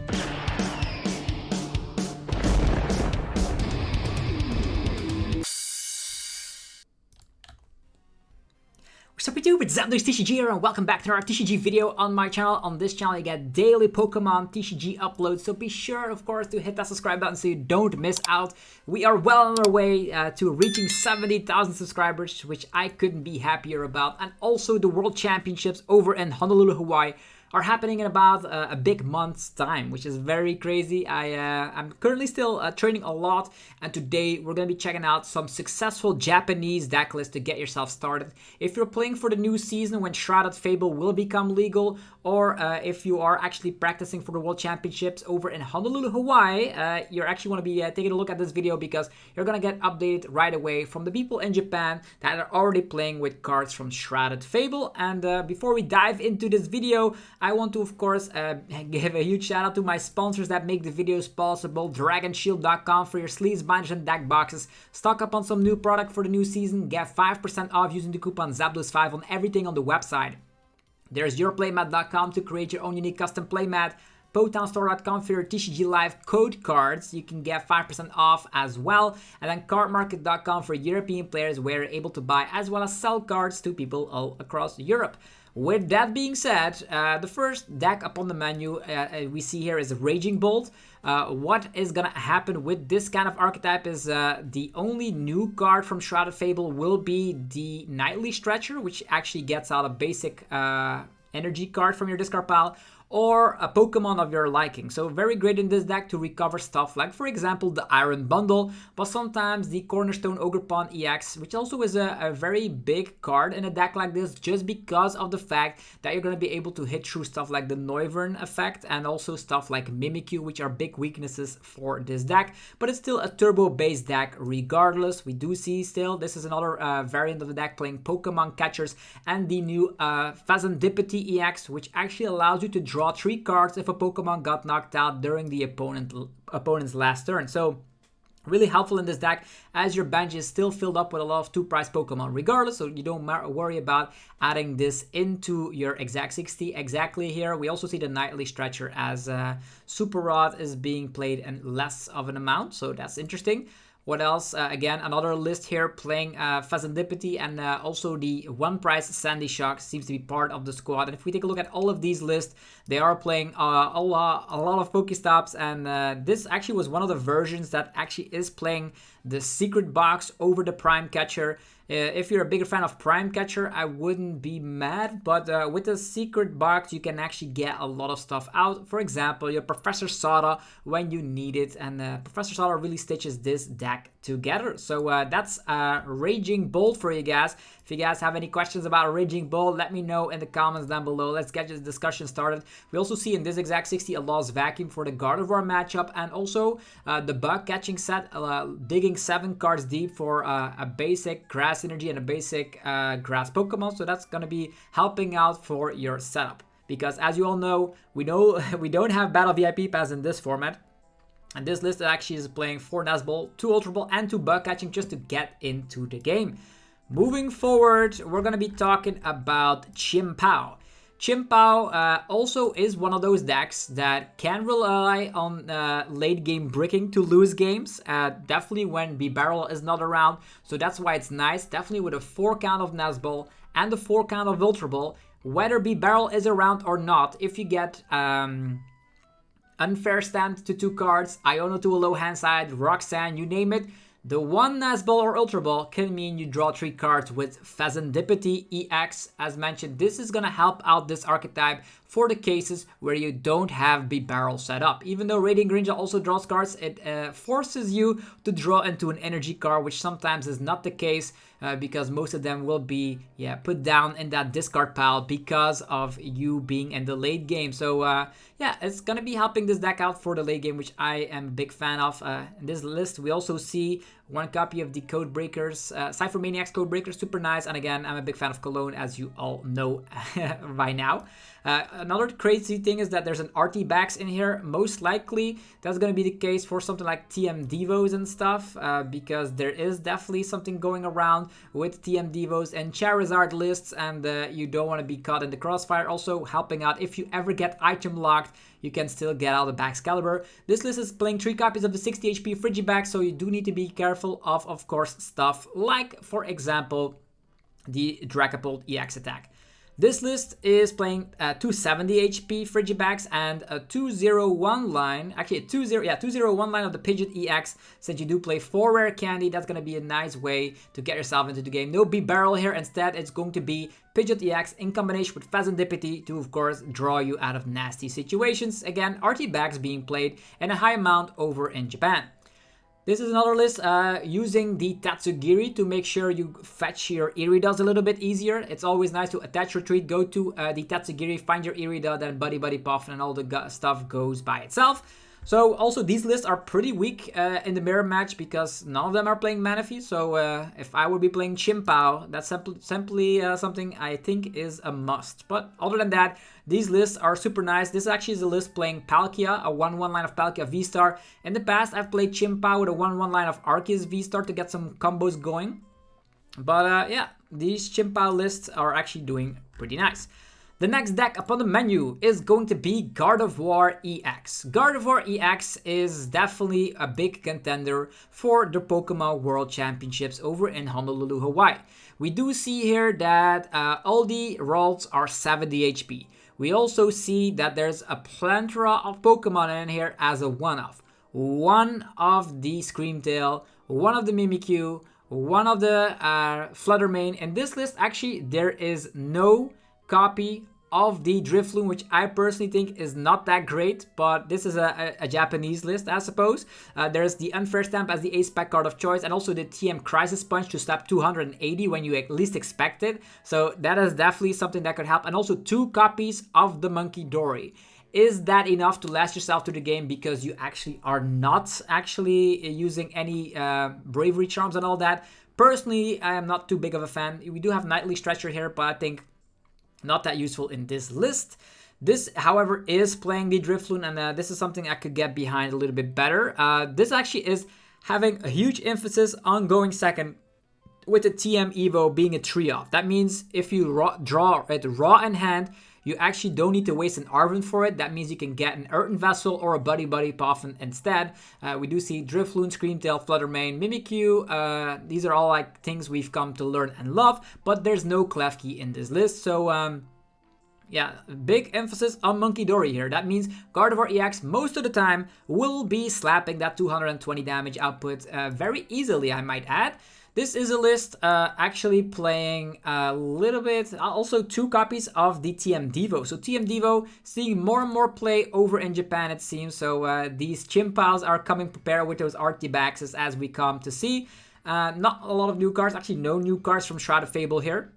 What's up YouTube, it's Xatu TCG here and welcome back to our TCG video on my channel. On this channel you get daily Pokemon TCG uploads, so be sure of course to hit that subscribe button so you don't miss out. We are well on our way to reaching 70,000 subscribers, which I couldn't be happier about. And also the World Championships over in Honolulu, Hawaii are happening in about a big month's time, which is very crazy. I'm currently still training a lot, and today we're going to be checking out some successful Japanese deck lists to get yourself started. If you're playing for the new season when Shrouded Fable will become legal, or if you are actually practicing for the World Championships over in Honolulu, Hawaii, you actually want to be taking a look at this video because you're going to get updated right away from the people in Japan that are already playing with cards from Shrouded Fable. And before we dive into this video, I want to, of course, give a huge shout out to my sponsors that make the videos possible. DragonShield.com for your sleeves, binders, and deck boxes. Stock up on some new product for the new season. Get 5% off using the coupon ZAPDOS5 on everything on the website. There's YourPlaymat.com to create your own unique custom playmat. PotownStore.com for your TCG Live code cards. You can get 5% off as well. And then CardMarket.com for European players where you're able to buy as well as sell cards to people all across Europe. With that being said, the first deck up on the menu we see here is Raging Bolt. What is going to happen with this kind of archetype is the only new card from Shrouded Fable will be the Nightly Stretcher, which actually gets out a basic energy card from your discard pile, or a Pokemon of your liking. So very great in this deck to recover stuff like, for example, the Iron Bundle, but sometimes the Cornerstone Ogerpon EX, which also is a very big card in a deck like this, just because of the fact that you're going to be able to hit through stuff like the Noivern effect and also stuff like Mimikyu, which are big weaknesses for this deck. But it's still a turbo-based deck regardless. We do see still, this is another variant of the deck playing Pokemon Catchers and the new Fezandipiti EX, which actually allows you to draw 3 cards if a Pokemon got knocked out during the opponent's last turn. So really helpful in this deck as your bench is still filled up with a lot of 2-price Pokemon regardless, so you don't worry about adding this into your exact 60 exactly here. We also see the Nightly Stretcher as Super Rod is being played in less of an amount, so that's interesting. What else? Again, another list here playing Fezandipiti and also the 1-price Sandy Shock seems to be part of the squad. And if we take a look at all of these lists, they are playing a lot of Pokestops. And this actually was one of the versions that actually is playing the Secret Box over the Prime Catcher. If you're a bigger fan of Prime Catcher, I wouldn't be mad, but with the Secret Box, you can actually get a lot of stuff out. For example, your Professor Sada when you need it, and Professor Sada really stitches this deck together. So that's Raging Bolt for you guys. If you guys have any questions about Raging Bolt, let me know in the comments down below. Let's get this discussion started. We also see in this exact 60 a Lost Vacuum for the Gardevoir matchup, and also the Bug Catching set, digging 7 cards deep for a basic Grass Energy and a basic Grass Pokemon. So that's going to be helping out for your setup. Because as you all know, we don't have Battle VIP Pass in this format. And this list actually is playing 4 Nest Ball, 2 Ultra Ball, and 2 Bug Catching just to get into the game. Moving forward, we're going to be talking about Chien-Pao. Chien-Pao also is one of those decks that can rely on late game bricking to lose games, definitely when B-Barrel is not around, so that's why it's nice, definitely with a 4 count of Nest Ball and a 4 count of Ultra Ball, whether B-Barrel is around or not. If you get Unfair Stand to 2 cards, Iono to a low hand side, Roxanne, you name it, the 1 Nest Ball or Ultra Ball can mean you draw 3 cards with Fezandipiti EX. As mentioned, this is going to help out this archetype for the cases where you don't have B-Barrel set up. Even though Radiant Greninja also draws cards, it forces you to draw into an energy card, which sometimes is not the case because most of them will be put down in that discard pile because of you being in the late game. So yeah, it's going to be helping this deck out for the late game, which I am a big fan of. In this list, we also see one copy of the Codebreakers, Cypher Maniacs Codebreakers, super nice. And again, I'm a big fan of Cologne, as you all know by now. Another crazy thing is that there's an archetypes in here. Most likely, that's going to be the case for something like TM Devos and stuff, because there is definitely something going around with TM Devos and Charizard lists, and you don't want to be caught in the crossfire. Also helping out, if you ever get item locked, you can still get out the Baxcalibur. This list is playing 3 copies of the 60 HP Frigibax, so you do need to be careful of course, stuff like, for example, the Dragapult EX attack. This list is playing 270 HP Frigibax and a 201 line, actually a 201 line of the Pidgeot EX. Since you do play 4 rare candy, that's going to be a nice way to get yourself into the game. No B-Barrel here, instead it's going to be Pidgeot EX in combination with Fezandipiti to, of course, draw you out of nasty situations. Again, archetypes being played in a high amount over in Japan. This is another list using the Tatsugiri to make sure you fetch your Iridas a little bit easier. It's always nice to attach retreat, go to the Tatsugiri, find your Irida, then Buddy Buddy Puff, and all the stuff goes by itself. So also these lists are pretty weak in the mirror match because none of them are playing Manaphy. So if I would be playing Chien-Pao, that's simply something I think is a must. But other than that, these lists are super nice. This actually is a list playing Palkia, a 1-1 line of Palkia VSTAR. In the past, I've played Chien-Pao with a 1-1 line of Arceus VSTAR to get some combos going. But yeah, these Chien-Pao lists are actually doing pretty nice. The next deck upon the menu is going to be Gardevoir EX. Gardevoir EX is definitely a big contender for the Pokemon World Championships over in Honolulu, Hawaii. We do see here that all the rolls are 70 HP. We also see that there's a plethora of Pokemon in here as a one-off. One of the Screamtail, one of the Mimikyu, one of the Fluttermane. In this list, actually, there is no copy of the Drifloon, which I personally think is not that great, but this is a Japanese list, I suppose. There's the Unfair Stamp as the Ace Pack card of choice, and also the TM Crisis Punch to slap 280 when you at least expect it. So that is definitely something that could help. And also 2 copies of the Monkey Dory. Is that enough to last yourself through the game because you actually are not actually using any Bravery Charms and all that? Personally, I am not too big of a fan. We do have Nightly Stretcher here, but I think not that useful in this list. This, however, is playing the Drifloon, and this is something I could get behind a little bit better. This actually is having a huge emphasis on going second with the TM Evo being a 3-off. That means if you draw it raw in hand, you actually don't need to waste an Arven for it. That means you can get an Earthen Vessel or a Buddy Buddy Puffin instead. We do see Drifloon, Screamtail, Fluttermane, Mimikyu. These are all like things we've come to learn and love, but there's no Klefki in this list. So yeah, big emphasis on Monkey Dory here. That means Gardevoir EX most of the time will be slapping that 220 damage output very easily, I might add. This is a list actually playing a little bit, also 2 copies of the TM Devo. So TM Devo seeing more and more play over in Japan, it seems. So these Chien-Paos are coming prepared with those archetypes as we come to see. Not a lot of new cards, actually no new cards from Shrouded Fable here.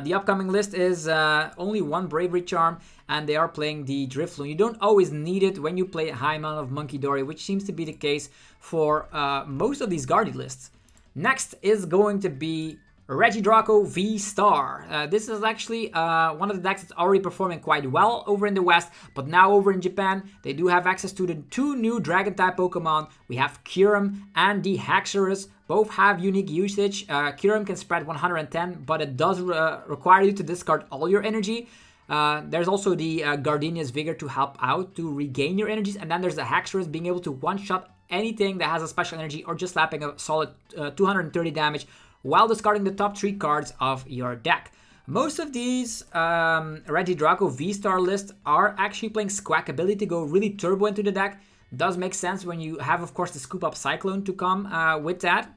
The upcoming list is only 1 Bravery Charm, and they are playing the Drifloon. You don't always need it when you play a high amount of Monkey Dory, which seems to be the case for most of these Guardi lists. Next is going to be Regidrago VSTAR. This is actually one of the decks that's already performing quite well over in the West, but now over in Japan, they do have access to the 2 new Dragon-type Pokemon. We have Kyurem and the Haxorus. Both have unique usage. Kyurem can spread 110, but it does require you to discard all your energy. There's also the Gardenia's Vigor to help out to regain your energies, and then there's the Haxorus being able to one-shot anything that has a special energy or just slapping a solid 230 damage while discarding the top 3 cards of your deck. Most of these Regidrago VSTAR lists are actually playing Squack ability to go really turbo into the deck. Does make sense when you have, of course, the Scoop Up Cyclone to come with that.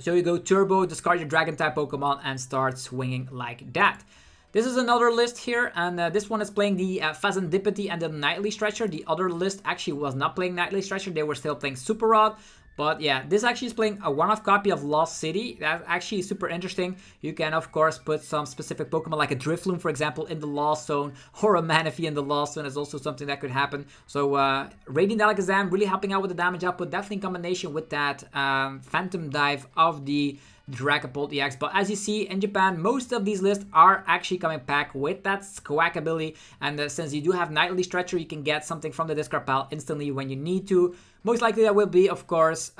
So you go turbo, discard your Dragon-type Pokemon, and start swinging like that. This is another list here, and this one is playing the Fezandipiti and the Nightly Stretcher. The other list actually was not playing Nightly Stretcher. They were still playing Super Rod. But yeah, this actually is playing a one-off copy of Lost City. That's actually super interesting. You can, of course, put some specific Pokemon like a Drifloon, for example, in the Lost Zone, or a Manaphy in the Lost Zone is also something that could happen. So Radiant Alakazam really helping out with the damage output, definitely in combination with that Phantom Dive of the Dragapult EX. But as you see in Japan, most of these lists are actually coming back with that Squawk ability. And since you do have Nightly Stretcher, you can get something from the discard pile instantly when you need to. Most likely that will be, of course,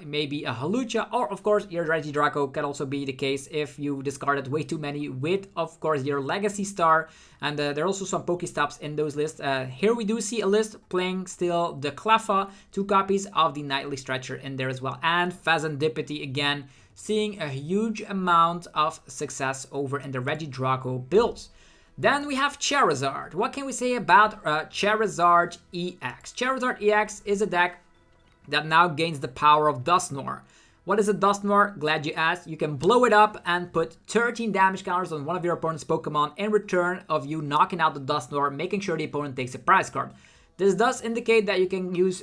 maybe a Hawlucha, or of course your Regidrago can also be the case if you discarded way too many with, of course, your Legacy Star. And there are also some Pokestops in those lists. Here we do see a list playing still the Cleffa, 2 copies of the Nightly Stretcher in there as well. And Fezandipiti again, seeing a huge amount of success over in the Regidrago builds. Then we have Charizard. What can we say about Charizard EX? Charizard EX is a deck that now gains the power of Dusknoir. What is a Dusknoir? Glad you asked. You can blow it up and put 13 damage counters on one of your opponent's Pokemon in return of you knocking out the Dusknoir, making sure the opponent takes a prize card. This does indicate that you can use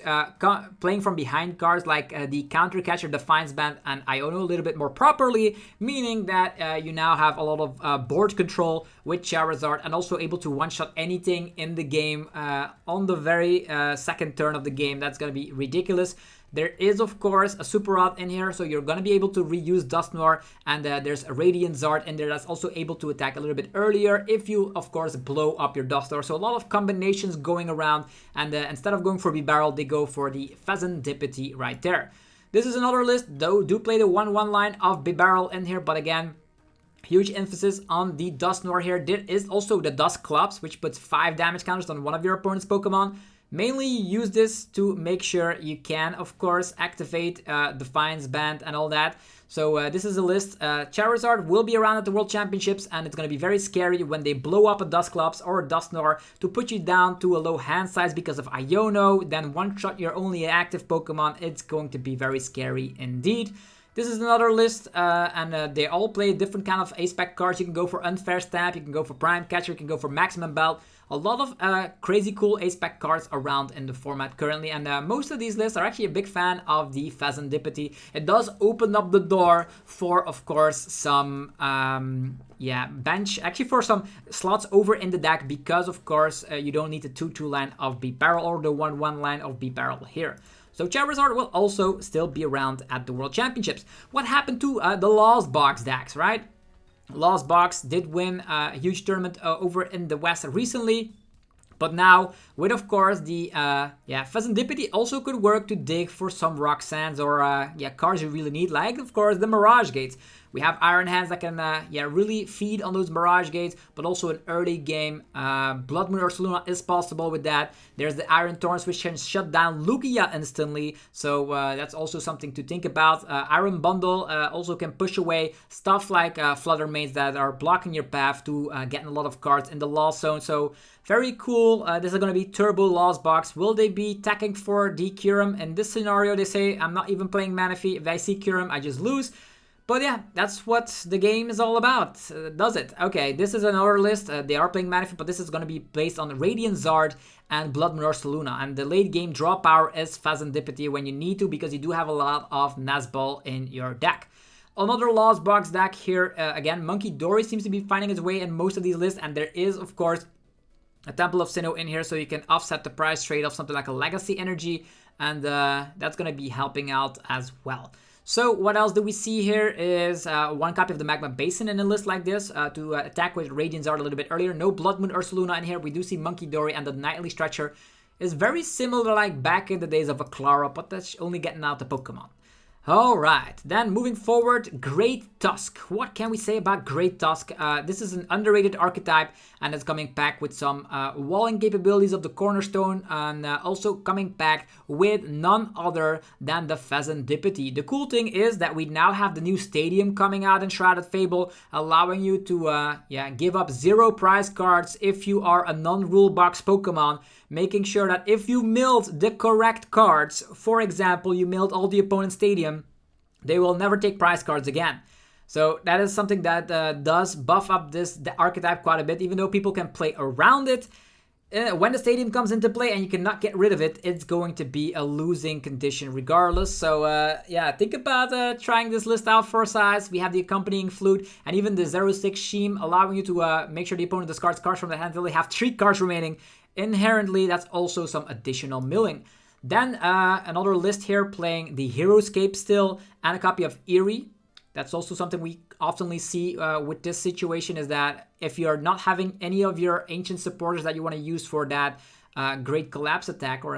playing from behind cards like the Counter Catcher, Defiance Band, and Iono a little bit more properly, meaning that you now have a lot of board control with Charizard and also able to one-shot anything in the game on the very second turn of the game. That's going to be ridiculous. There is, of course, a Super Rod in here, so you're going to be able to reuse Dusknoir, and there's a Radiant Zard in there that's also able to attack a little bit earlier if you, of course, blow up your Dusknoir. So a lot of combinations going around, and instead of going for B-Barrel, they go for the Fezandipiti right there. This is another list, though, do play the 1-1 line of B-Barrel in here, but again, huge emphasis on the Dusknoir here. There is also the Dusclops, which puts 5 damage counters on one of your opponent's Pokemon. Mainly use this to make sure you can, of course, activate Defiance Band and all that. So this is a list. Charizard will be around at the World Championships, and it's going to be very scary when they blow up a Dusclops or a Dusknoir to put you down to a low hand size because of Iono. Then one-shot your only active Pokemon. It's going to be very scary indeed. This is another list, and they all play different kind of ace-pack cards. You can go for Unfair Stab, you can go for Prime Catcher, you can go for Maximum Belt. A lot of crazy cool ace-pack cards around in the format currently, and most of these lists are actually a big fan of the Fezandipiti. It does open up the door for, of course, some bench, actually for some slots over in the deck, because of course you don't need the 2-2 line of B-Barrel or the 1-1 line of B-Barrel here. So Charizard will also still be around at the World Championships. What happened to the Lost Box decks, right? Lost Box did win a huge tournament over in the West recently. But now, with of course the Fezandipiti also could work to dig for some Rock Sands or cards you really need, like of course the Mirage Gates. We have Iron Hands that can really feed on those Mirage Gates, but also an early game Blood Moon Ursaluna is possible with that. There's the Iron Thorns, which can shut down Lugia instantly, so that's also something to think about. Iron Bundle also can push away stuff like Flutter Mates that are blocking your path to getting a lot of cards in the Lost Zone. So very cool. This is going to be Turbo Lost Box. Will they be attacking for the Kyurem? In this scenario, they say, I'm not even playing Manaphy. If I see Kyurem, I just lose. But yeah, that's what the game is all about, does it? Okay, this is another list. They are playing Manaphy, but this is going to be based on Radiant Zard and Blood Moon Ursaluna. And the late game draw power is Fezandipiti when you need to, because you do have a lot of Nazball in your deck. Another Lost Box deck here. Again, Monkey Dory seems to be finding its way in most of these lists. And there is, of course, a Temple of Sinnoh in here, so you can offset the price trade of something like a Legacy Energy. And that's going to be helping out as well. So what else do we see here is one copy of the Magma Basin in a list like this to attack with Radiant Zard a little bit earlier. No Blood Moon Ursaluna in here. We do see Monkey Dory, and the Nightly Stretcher is very similar like back in the days of a Clara, but that's only getting out the Pokemon. Alright, then moving forward, Great Tusk. What can we say about Great Tusk? This is an underrated archetype, and it's coming back with some walling capabilities of the Cornerstone, and also coming back with none other than the Fezandipiti. The cool thing is that we now have the new stadium coming out in Shrouded Fable, allowing you to give up 0 prize cards if you are a non-rule box Pokemon, making sure that if you milled the correct cards, for example, you milled all the opponent's stadium, they will never take prize cards again. So that is something that does buff up the archetype quite a bit, even though people can play around it. when the stadium comes into play and you cannot get rid of it, it's going to be a losing condition regardless. So yeah, think about trying this list out for size. We have the accompanying flute and even the 0-6 Sheem, allowing you to make sure the opponent discards cards from the hand until they have 3 cards remaining. Inherently, that's also some additional milling. Then another list here playing the Heroescape still and a copy of Eerie. That's also something we oftenly see with this situation, is that if you're not having any of your ancient supporters that you want to use for that Great Collapse attack, or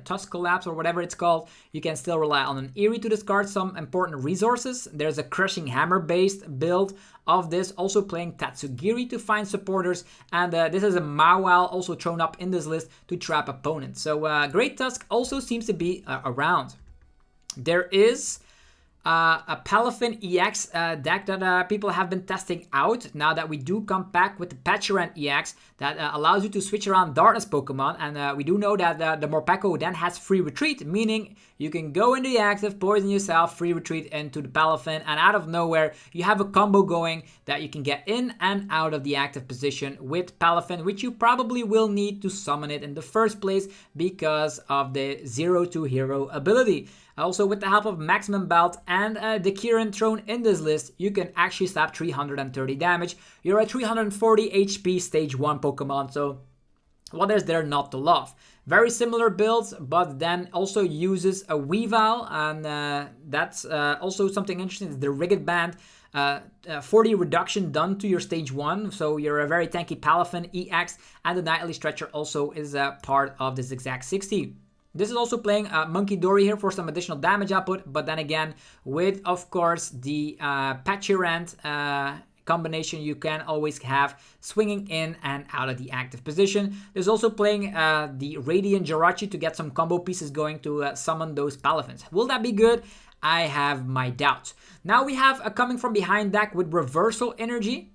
Tusk Collapse, or whatever it's called, you can still rely on an Eerie to discard some important resources. There's a Crushing Hammer based build of this, also playing Tatsugiri to find supporters, and this is a Mawile also thrown up in this list to trap opponents. So Great Tusk also seems to be around. There is a Palafin EX deck that people have been testing out now that we do come back with the Patcheran EX that allows you to switch around Darkness Pokemon. And we do know that the Morpeko then has free retreat, meaning you can go into the active, poison yourself, free retreat into the Palafin, and out of nowhere you have a combo going that you can get in and out of the active position with Palafin, which you probably will need to summon it in the first place because of the 0-2 hero ability. Also, with the help of Maximum Belt and the Kyurem thrown in this list, you can actually slap 330 damage. You're at 340 HP stage 1 Pokemon, so what is there not to love? Very similar builds, but then also uses a Weavile, and that's also something interesting. It's the Rigged Band. 40 reduction done to your stage 1, so you're a very tanky Palafin EX, and the Nightly Stretcher also is a part of this exact 60. This is also playing Monkey Dory here for some additional damage output, but then again, with, of course, the Patcheran combination, you can always have swinging in and out of the active position. There's also playing the Radiant Jirachi to get some combo pieces going to summon those Palafins. Will that be good? I have my doubts. Now we have a coming from behind deck with Reversal Energy.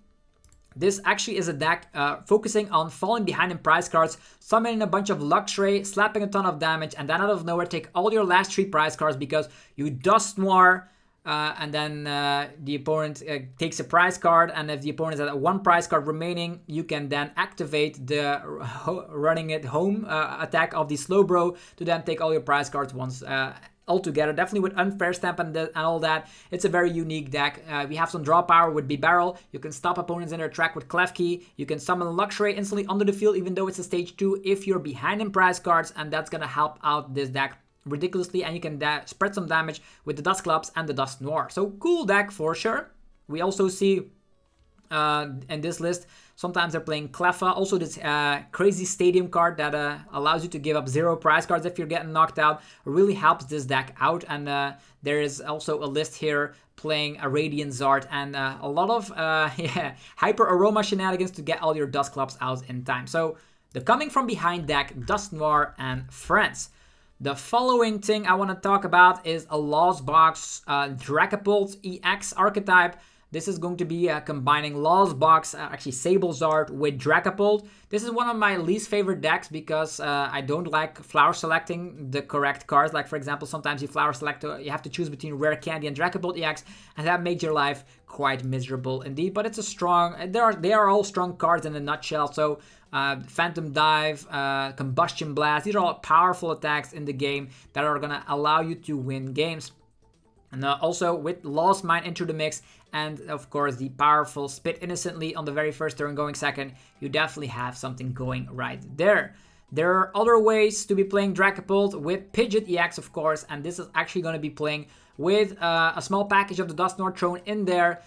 This actually is a deck focusing on falling behind in prize cards, summoning a bunch of Luxray, slapping a ton of damage, and then out of nowhere take all your last 3 prize cards because you Dusknoir, and then the opponent takes a prize card, and if the opponent has 1 prize card remaining, you can then activate the running it home attack of the Slowbro to then take all your prize cards once altogether. Definitely with Unfair Stamp and all that. It's a very unique deck. We have some draw power with B-Barrel. You can stop opponents in their track with Klefki. You can summon Luxray instantly under the field even though it's a stage 2 if you're behind in prize cards, and that's gonna help out this deck ridiculously, and you can spread some damage with the Dusclops and the Dusknoir. So cool deck for sure. We also see in this list sometimes they're playing Cleffa, also this crazy stadium card that allows you to give up 0 prize cards if you're getting knocked out. Really helps this deck out, and there is also a list here playing a Radiant Zard and a lot of Hyper Aroma shenanigans to get all your Dusclops out in time. So the coming from behind deck, Dusknoir and friends. The following thing I want to talk about is a Lost Box Dragapult EX archetype. This is going to be combining Lost Box, actually Sablezard with Dragapult. This is one of my least favorite decks because I don't like flower selecting the correct cards. Like for example, sometimes you flower select, you have to choose between Rare Candy and Dragapult EX, and that makes your life quite miserable indeed. But it's a strong, they are all strong cards in a nutshell. So Phantom Dive, Combustion Blast, these are all powerful attacks in the game that are gonna allow you to win games. And also with Lost Mine into the mix, and of course the powerful Spit Innocently on the very first turn going second, you definitely have something going right there. There are other ways to be playing Dragapult with Pidgeot EX, of course, and this is actually going to be playing with a small package of the Dusknoir thrown in there.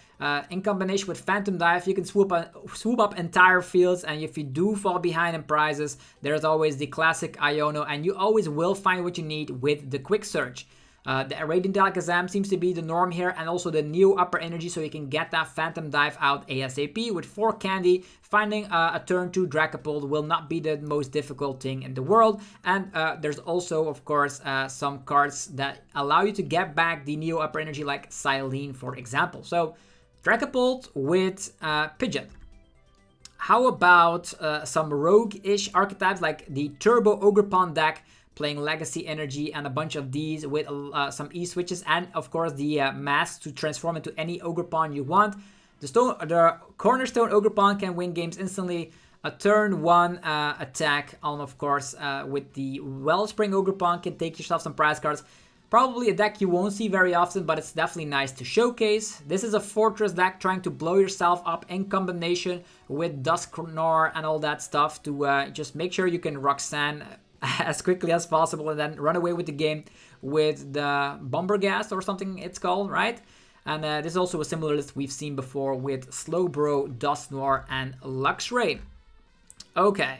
In combination with Phantom Dive, you can swoop up entire fields, and if you do fall behind in prizes, there's always the classic Iono, and you always will find what you need with the Quick Search. The Radiant Alakazam seems to be the norm here, and also the Neo Upper Energy, so you can get that Phantom Dive out ASAP. With 4 Candy, finding a turn 2 Dragapult will not be the most difficult thing in the world. And there's also, of course, some cards that allow you to get back the Neo Upper Energy, like Silene, for example. So, Dragapult with Pidgeot. How about some rogue-ish archetypes, like the Turbo Ogerpon deck, playing Legacy Energy and a bunch of these with some E-switches, and of course the masks to transform into any Ogerpon you want. The Cornerstone Ogerpon can win games instantly. A turn 1 attack on, of course, with the Wellspring Ogerpon can take yourself some prize cards. Probably a deck you won't see very often, but it's definitely nice to showcase. This is a Forretress deck trying to blow yourself up in combination with Dusknoir and all that stuff to just make sure you can Roxanne as quickly as possible and then run away with the game with the Bomberghast or something it's called, right? And this is also a similar list we've seen before with Slowbro, Dusknoir, and Luxray. Okay.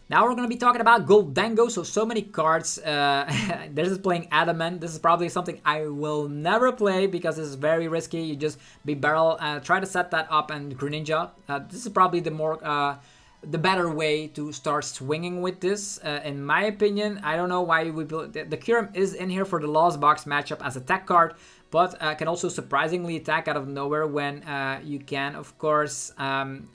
Now we're going to be talking about Gholdengo, so many cards. This is playing Adamant. This is probably something I will never play because this is very risky. You just be barrel, try to set that up and Greninja. This is probably the better way to start swinging with this, in my opinion. I don't know why we built the Kyurem is in here for the Lost Box matchup as a tech card, but can also surprisingly attack out of nowhere when you can, of course,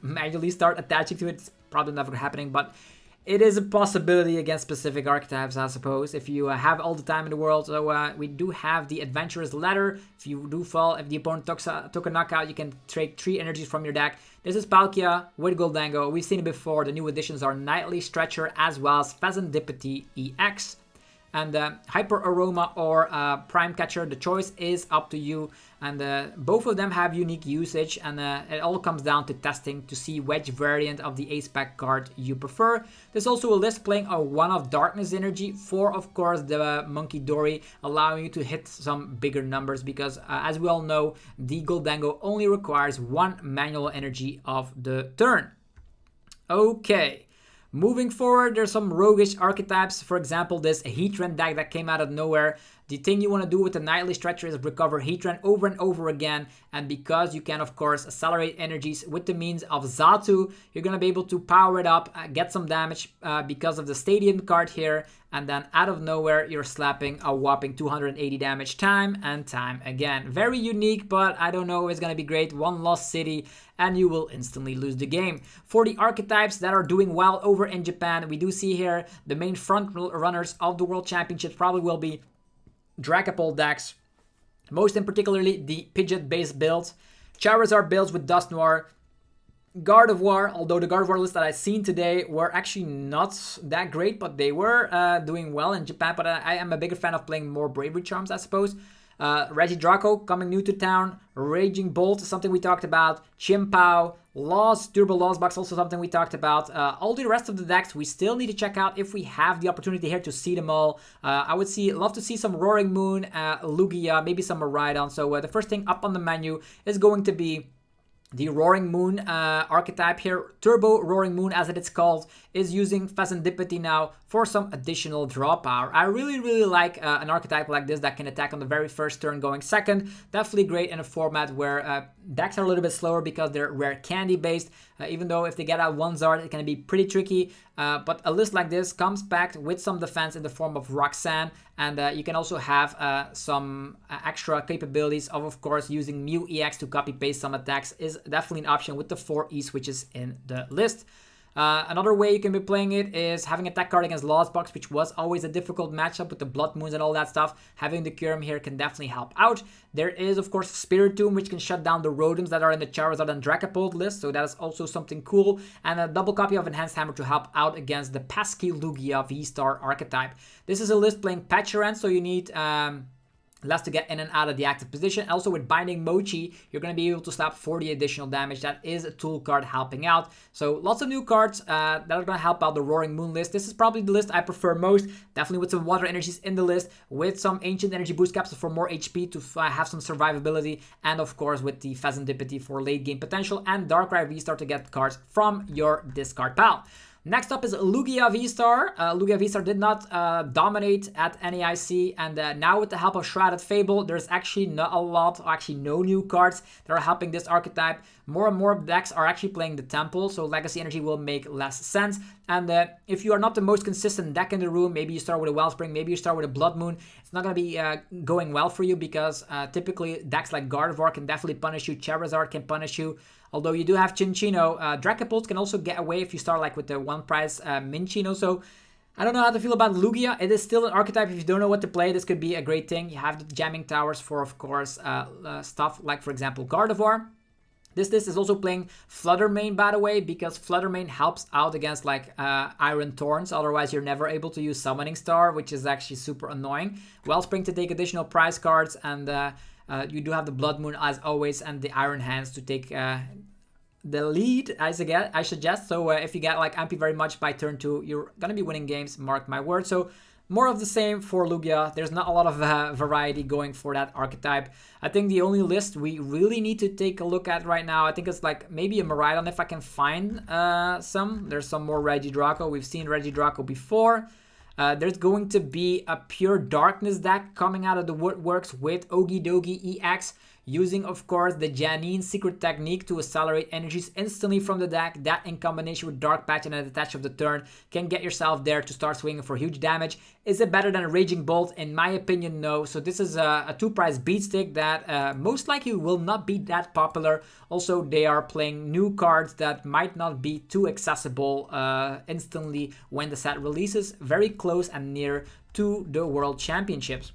manually start attaching to it. It's probably never happening, but it is a possibility against specific archetypes, I suppose, if you have all the time in the world. So we do have the Adventurous Ladder. If you do fall, if the opponent took a knockout, you can trade 3 energies from your deck. This is Palkia with Gholdengo. We've seen it before. The new additions are Nightly Stretcher as well as Fezandipiti EX. And Hyper Aroma or Prime Catcher, the choice is up to you. And both of them have unique usage, and it all comes down to testing to see which variant of the Ace-Pack card you prefer. There's also a list playing a 1 of Darkness Energy for, of course, the Monkey Dory, allowing you to hit some bigger numbers because, as we all know, the Gholdengo only requires 1 manual energy of the turn. Okay. Moving forward, there's some roguish archetypes. For example, this Heatran deck that came out of nowhere. The thing you want to do with the Nightly Stretcher is recover Heatran over and over again. And because you can, of course, accelerate energies with the means of Xatu, you're going to be able to power it up, get some damage because of the Stadium card here. And then out of nowhere, you're slapping a whopping 280 damage time and time again. Very unique, but I don't know if it's going to be great. 1 lost city and you will instantly lose the game. For the archetypes that are doing well over in Japan, we do see here the main front runners of the World Championships probably will be Dragapult decks, most in particularly the Pidgeot-based builds, Charizard builds with Dusknoir, Gardevoir, although the Gardevoir list that I've seen today were actually not that great, but they were doing well in Japan. But I am a bigger fan of playing more Bravery Charms, I suppose. Regidrago coming new to town, Raging Bolt is something we talked about, Chien-Pao, Durable Lost Box also something we talked about. All the rest of the decks we still need to check out if we have the opportunity here to see them all. I would love to see some Roaring Moon, Lugia, maybe some Miraidon. So the first thing up on the menu is going to be the Roaring Moon archetype here. Turbo Roaring Moon, as it is called, is using Fezandipiti now for some additional draw power. I really like an archetype like this that can attack on the very first turn going second. Definitely great in a format where decks are a little bit slower because they're rare candy based. Even though if they get out 1 Zard, it can be pretty tricky. But a list like this comes packed with some defense in the form of Roxanne. And you can also have some extra capabilities of course, using Mew EX to copy paste some attacks is definitely an option with the 4 E switches in the list. Another way you can be playing it is having a tech card against Lost Box, which was always a difficult matchup with the Blood Moons and all that stuff. Having the Kyurem here can definitely help out. There is, of course, Spiritomb, which can shut down the Rotoms that are in the Charizard and Dragapult list, so that is also something cool. And a double copy of Enhanced Hammer to help out against the pesky Lugia VSTAR archetype. This is a list playing Patcharan, so you need less to get in and out of the active position. Also with Binding Mochi, you're going to be able to slap 40 additional damage. That is a tool card helping out. So lots of new cards that are going to help out the Roaring Moon list. This is probably the list I prefer most. Definitely with some water energies in the list, with some Ancient Energy boost capsules for more HP to have some survivability, and of course with the Fezandipiti for late game potential, and Darkrai V-Star to get cards from your discard pile. Next up is Lugia VSTAR. Lugia VSTAR did not dominate at NAIC, and now with the help of Shrouded Fable, there's actually not a lot, actually no new cards that are helping this archetype. More and more decks are actually playing the Temple, so Legacy Energy will make less sense. And if you are not the most consistent deck in the room, maybe you start with a Wellspring, maybe you start with a Blood Moon, it's not going to be going well for you because typically decks like Gardevoir can definitely punish you, Charizard can punish you. Although you do have Chinchino, Dragapult can also get away if you start like with the 1 prize Minchino. So I don't know how to feel about Lugia. It is still an archetype. If you don't know what to play, this could be a great thing. You have the jamming towers for, of course, stuff like, for example, Gardevoir. This list is also playing Flutter Mane, by the way, because Flutter Mane helps out against like Iron Thorns. Otherwise, you're never able to use Summoning Star, which is actually super annoying. Wellspring to take additional prize cards, and you do have the Blood Moon as always, and the Iron Hands to take the lead, I suggest. So if you get like MP very much by turn 2, you're gonna be winning games, mark my word. So more of the same for Lugia. There's not a lot of variety going for that archetype. I think the only list we really need to take a look at right now, I think it's like maybe a Miraidon if I can find some. There's some more Regidrago. We've seen Regidrago before. There's going to be a Pure Darkness deck coming out of the woodworks with Okidogi EX, using, of course, the Janine secret technique to accelerate energies instantly from the deck. That, in combination with Dark Patch and an attach of the turn, can get yourself there to start swinging for huge damage. Is it better than a Raging Bolt? In my opinion, no. So this is a 2-price beat stick that most likely will not be that popular. Also, they are playing new cards that might not be too accessible instantly when the set releases, very close and near to the World Championships.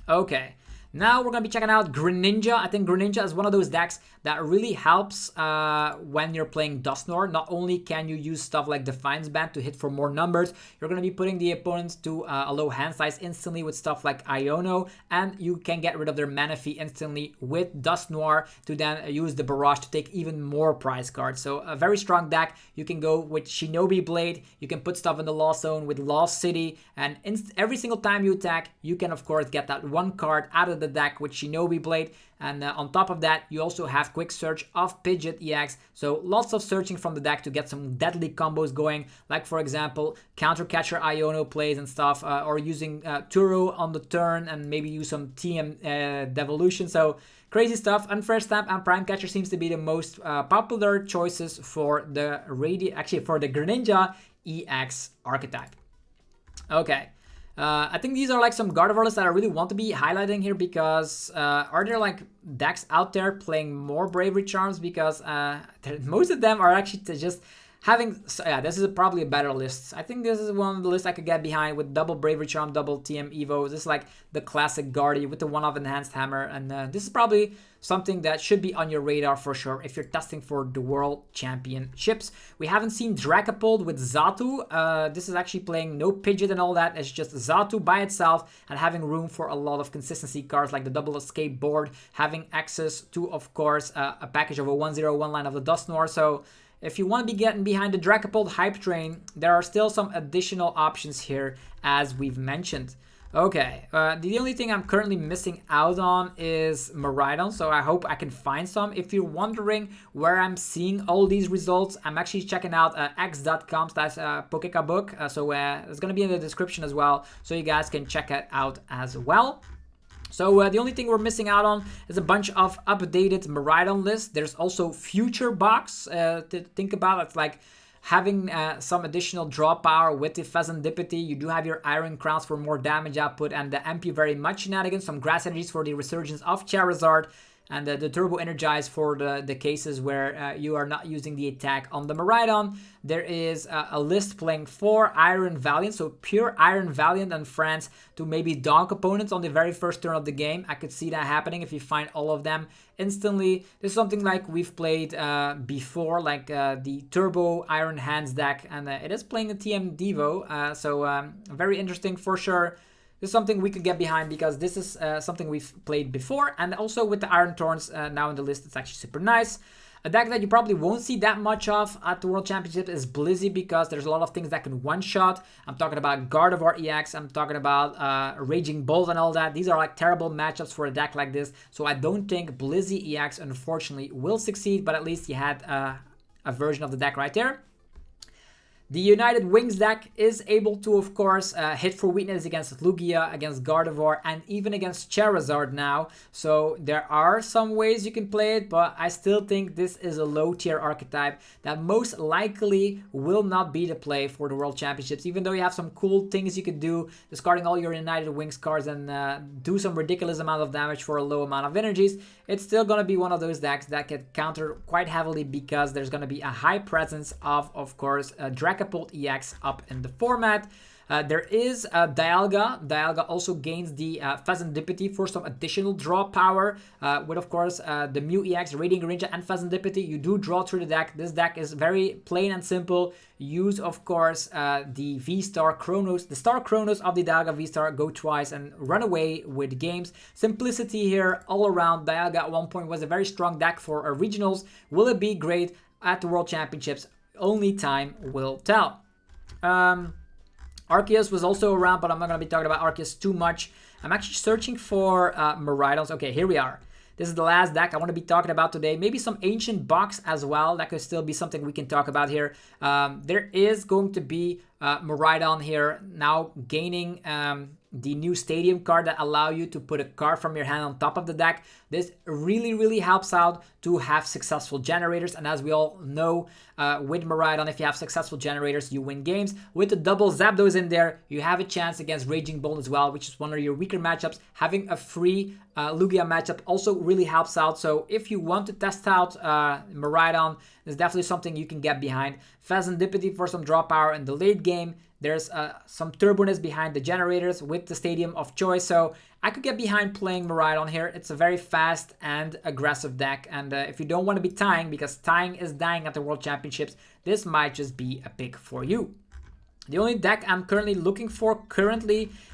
Okay. Now we're going to be checking out Greninja. I think Greninja is one of those decks that really helps when you're playing Dusknoir. Not only can you use stuff like Defiance Band to hit for more numbers, you're going to be putting the opponents to a low hand size instantly with stuff like Iono, and you can get rid of their Mana Fee instantly with Dusknoir to then use the Barrage to take even more prize cards. So a very strong deck. You can go with Shinobi Blade, you can put stuff in the Lost Zone with Lost City, and every single time you attack, you can of course get that one card out of the deck with Shinobi Blade. And on top of that, you also have Quick Search of Pidgeot EX. So lots of searching from the deck to get some deadly combos going. Like, for example, Counter Catcher Iono plays and stuff. Or using Turo on the turn and maybe use some TM Devolution. So crazy stuff. Unfair Stamp and Prime Catcher seems to be the most popular choices for the for the Greninja EX archetype. Okay. I think these are like some Gardevoir lists that I really want to be highlighting here, because are there like decks out there playing more Bravery Charms? Because most of them are actually just having, so yeah, this is probably a better list. I think this is one of the lists I could get behind with double Bravery Charm, double TM Evo. This is like the classic Guardy with the one-off enhanced hammer, and this is probably something that should be on your radar for sure if you're testing for the World Championships. We haven't seen Dragapult with Xatu. This is actually playing no Pidgeot and all that. It's just Xatu by itself and having room for a lot of consistency cards like the double escape board, having access to, of course, a package of a 1/0 line of the Dusknoir. So if you want to be getting behind the Dragapult hype train, there are still some additional options here, as we've mentioned. Okay, the only thing I'm currently missing out on is Miraidon, so I hope I can find some. If you're wondering where I'm seeing all these results, I'm actually checking out x.com/Pokekabook, so it's going to be in the description as well, so you guys can check it out as well. So the only thing we're missing out on is a bunch of updated Miraidon lists. There's also Future Box to think about. It's like having some additional draw power with the Fezandipiti. You do have your Iron Crowns for more damage output, and the MP very much shenanigans, some Grass Energies for the resurgence of Charizard, and the Turbo Energize for the cases where you are not using the attack on the Miraidon. There is a list playing 4 Iron Valiant, so pure Iron Valiant and Friends to maybe donk opponents on the very first turn of the game. I could see that happening if you find all of them instantly. This is something like we've played before, like the Turbo Iron Hands deck, and it is playing the TM Devo, so very interesting for sure. This is something we could get behind because this is something we've played before, and also with the Iron Thorns now in the list, it's actually super nice. A deck that you probably won't see that much of at the World Championship is Blissey, because there's a lot of things that can one-shot. I'm talking about Gardevoir EX, I'm talking about Raging Bolt and all that. These are like terrible matchups for a deck like this, so I don't think Blissey EX unfortunately will succeed, but at least you had a version of the deck right there. The United Wings deck is able to, of course, hit for weakness against Lugia, against Gardevoir, and even against Charizard now. So there are some ways you can play it, but I still think this is a low-tier archetype that most likely will not be the play for the World Championships. Even though you have some cool things you could do, discarding all your United Wings cards and do some ridiculous amount of damage for a low amount of energies, it's still going to be one of those decks that can counter quite heavily, because there's going to be a high presence of course, Dragapult Dragapult EX up in the format. There is Dialga. Dialga also gains the Fezandipiti for some additional draw power. With, of course, the Mew EX, Radiant Greninja, and Fezandipiti. You do draw through the deck. This deck is very plain and simple. Use, of course, the V-Star Chronos, the Star Chronos of the Dialga V-Star. Go twice and run away with games. Simplicity here all around. Dialga at one point was a very strong deck for regionals. Will it be great at the World Championships? Only time will tell. Arceus was also around, but I'm not going to be talking about Arceus too much. I'm actually searching for Miraidons. Okay, here we are. This is the last deck I want to be talking about today. Maybe some Ancient Box as well. That could still be something we can talk about here. There is going to be Miraidon here now gaining the new Stadium card that allow you to put a card from your hand on top of the deck. This really helps out to have successful generators, and as we all know, with Miraidon, if you have successful generators, you win games. With the double Zapdos in there, you have a chance against Raging Bull as well, which is one of your weaker matchups. Having a free Lugia matchup also really helps out. So if you want to test out Miraidon, there's definitely something you can get behind. Fezandipiti for some draw power in the late game. There's some turboness behind the generators with the Stadium of Choice, so I could get behind playing Miraidon here. It's a very fast and aggressive deck, and if you don't want to be tying, because tying is dying at the World Championships, this might just be a pick for you. The only deck I'm currently looking for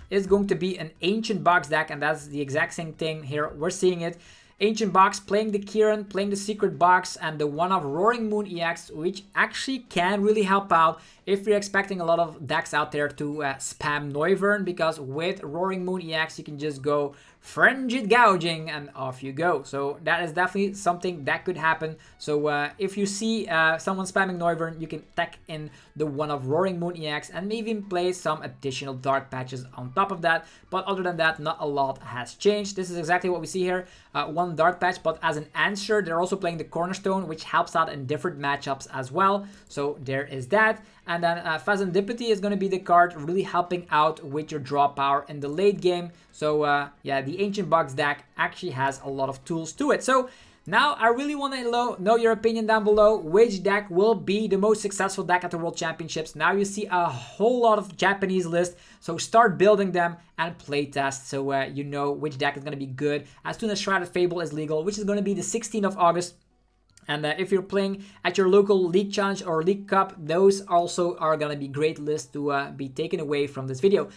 is going to be an Ancient Box deck, and that's the exact same thing here. We're seeing it. Ancient Box playing the Kyurem, playing the Secret Box, and the one of Roaring Moon EX, which actually can really help out if you're expecting a lot of decks out there to spam Noivern, because with Roaring Moon EX you can just go Frenzied Gouging and off you go. So that is definitely something that could happen. So if you see someone spamming Noivern, you can tech in the one of Roaring Moon EX and maybe even play some additional dark patches on top of that. But other than that, not a lot has changed. This is exactly what we see here. One dark patch, but as an answer, they're also playing the Cornerstone, which helps out in different matchups as well. So there is that. And then Fezandipiti is going to be the card really helping out with your draw power in the late game. So yeah, the Ancient Box deck actually has a lot of tools to it. So now I really want to know your opinion down below. Which deck will be the most successful deck at the World Championships? Now you see a whole lot of Japanese lists. So start building them and play test so you know which deck is going to be good as soon as Shrouded Fable is legal, which is going to be the 16th of August. And if you're playing at your local League Challenge or League Cup, those also are going to be great lists to be taken away from this video.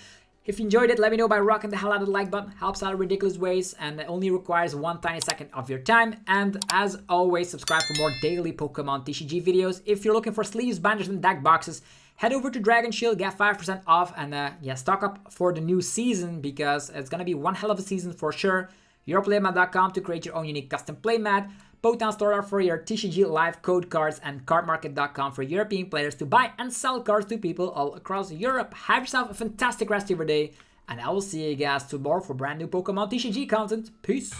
If you enjoyed it, let me know by rocking the hell out of the like button. Helps out in ridiculous ways and it only requires one tiny second of your time. And as always, subscribe for more daily Pokemon TCG videos. If you're looking for sleeves, binders, and deck boxes, head over to Dragon Shield, get 5% off, and yeah, stock up for the new season because it's going to be one hell of a season for sure. EuroPlaymat.com to create your own unique custom playmat. Poketown Store for your TCG live code cards, and cardmarket.com for European players to buy and sell cards to people all across Europe. Have yourself a fantastic rest of your day, and I will see you guys tomorrow for brand new Pokemon TCG content. Peace!